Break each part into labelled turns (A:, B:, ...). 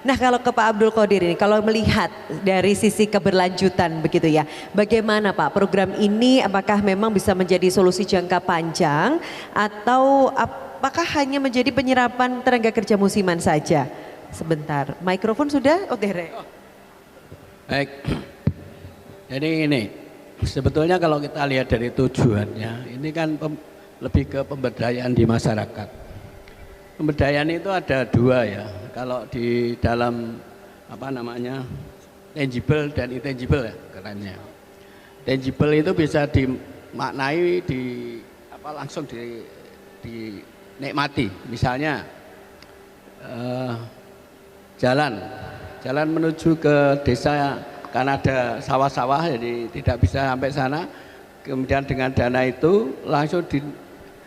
A: Nah, kalau ke Pak Abdul Qodir ini, kalau melihat dari sisi keberlanjutan begitu ya, bagaimana Pak program ini, apakah memang bisa menjadi solusi jangka panjang atau apakah hanya menjadi penyerapan tenaga kerja musiman saja? Sebentar, mikrofon sudah? Oh, Dere.
B: Baik, jadi ini sebetulnya kalau kita lihat dari tujuannya, ini kan lebih ke pemberdayaan di masyarakat. Pemberdayaan itu ada dua ya, kalau di dalam apa namanya tangible dan intangible ya kerennya. Tangible itu bisa dimaknai langsung dinikmati, misalnya jalan menuju ke desa karena ada sawah-sawah jadi tidak bisa sampai sana, kemudian dengan dana itu langsung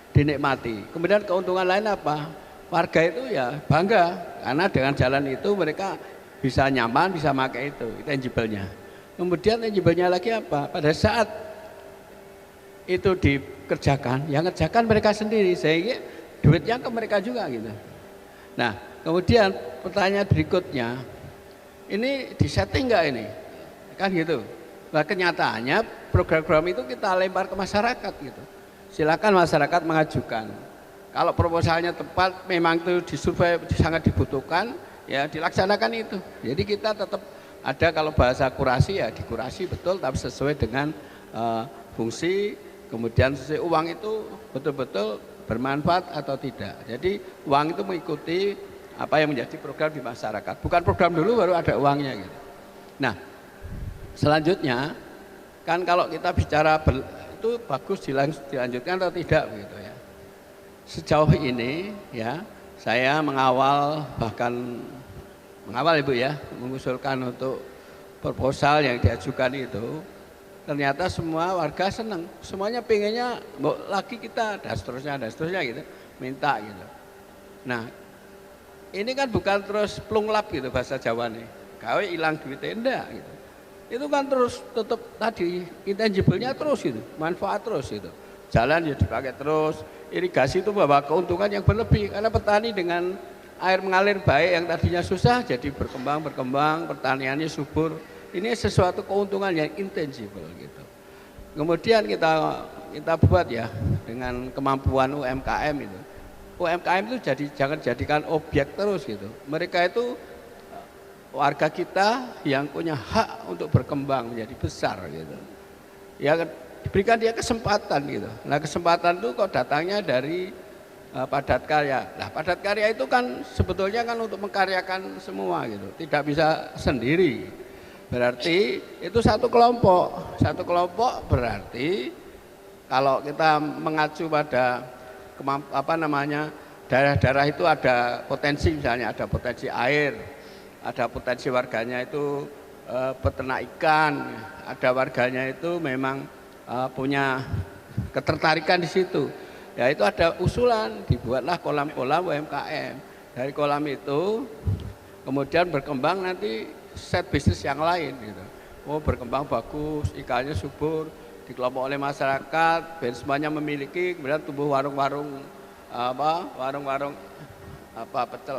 B: dinikmati. Kemudian keuntungan lain apa? Warga itu ya bangga karena dengan jalan itu mereka bisa nyaman, bisa pakai itu tangible-nya. Kemudian tangible-nya lagi apa? Pada saat itu dikerjakan, yang kerjakan mereka sendiri sehingga duitnya ke mereka juga gitu. Nah, kemudian pertanyaan berikutnya, ini disetting nggak ini? Kan gitu. Nah, kenyataannya program-program itu kita lempar ke masyarakat gitu. Silakan masyarakat mengajukan. Kalau proposalnya tepat, memang itu disurvei sangat dibutuhkan, ya dilaksanakan itu. Jadi kita tetap ada, kalau bahasa kurasi ya dikurasi betul, tapi sesuai dengan fungsi, kemudian sesuai uang itu betul-betul bermanfaat atau tidak. Jadi uang itu mengikuti apa yang menjadi program di masyarakat. Bukan program dulu baru ada uangnya gitu. Nah, selanjutnya kan kalau kita bicara itu bagus dilanjutkan atau tidak begitu ya. Sejauh ini ya saya bahkan mengawal Ibu ya, mengusulkan untuk proposal yang diajukan itu, ternyata semua warga senang, semuanya pengennya lagi kita dan seterusnya gitu, minta gitu. Nah, ini kan bukan terus plunglap gitu bahasa Jawa nih, gawe hilang duitnya enggak gitu. Itu kan terus tetap tadi intangible-nya terus gitu, manfaat terus gitu. Jalan ya dipakai terus, irigasi itu membawa keuntungan yang berlebih karena petani dengan air mengalir baik yang tadinya susah jadi berkembang, pertaniannya subur. Ini sesuatu keuntungan yang intangible gitu. Kemudian kita buat ya dengan kemampuan UMKM itu. UMKM itu jangan jadikan objek terus gitu. Mereka itu warga kita yang punya hak untuk berkembang menjadi besar gitu. Ya diberikan dia kesempatan gitu. Nah, kesempatan itu kok datangnya dari padat karya. Nah, padat karya itu kan sebetulnya kan untuk mengkaryakan semua gitu. Tidak bisa sendiri. Berarti itu satu kelompok. Satu kelompok berarti kalau kita mengacu pada daerah-daerah itu ada potensi, misalnya ada potensi air, ada potensi warganya itu peternak ikan, ada warganya itu memang punya ketertarikan di situ. Ya itu ada usulan, dibuatlah kolam-kolam UMKM. Dari kolam itu kemudian berkembang nanti set bisnis yang lain gitu. Oh, berkembang bagus, ikannya subur, dikelompok oleh masyarakat, dan semuanya memiliki, kemudian tumbuh warung-warung pecel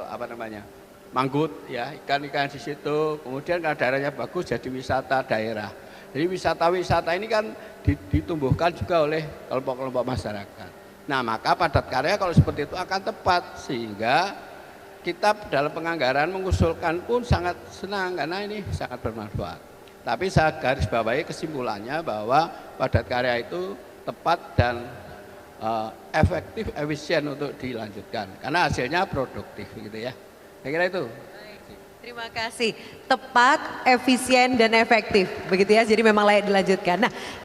B: manggut ya, ikan-ikan di situ. Kemudian kalau daerahnya bagus jadi wisata daerah. Jadi wisata-wisata ini kan ditumbuhkan juga oleh kelompok-kelompok masyarakat. Nah, maka padat karya kalau seperti itu akan tepat, sehingga kita dalam penganggaran mengusulkan pun sangat senang karena ini sangat bermanfaat. Tapi saya garis bawahi kesimpulannya bahwa padat karya itu tepat dan efektif, efisien untuk dilanjutkan karena hasilnya produktif gitu ya. Saya kira itu.
A: Terima kasih. Tepat, efisien dan efektif begitu ya. Jadi memang layak dilanjutkan. Nah,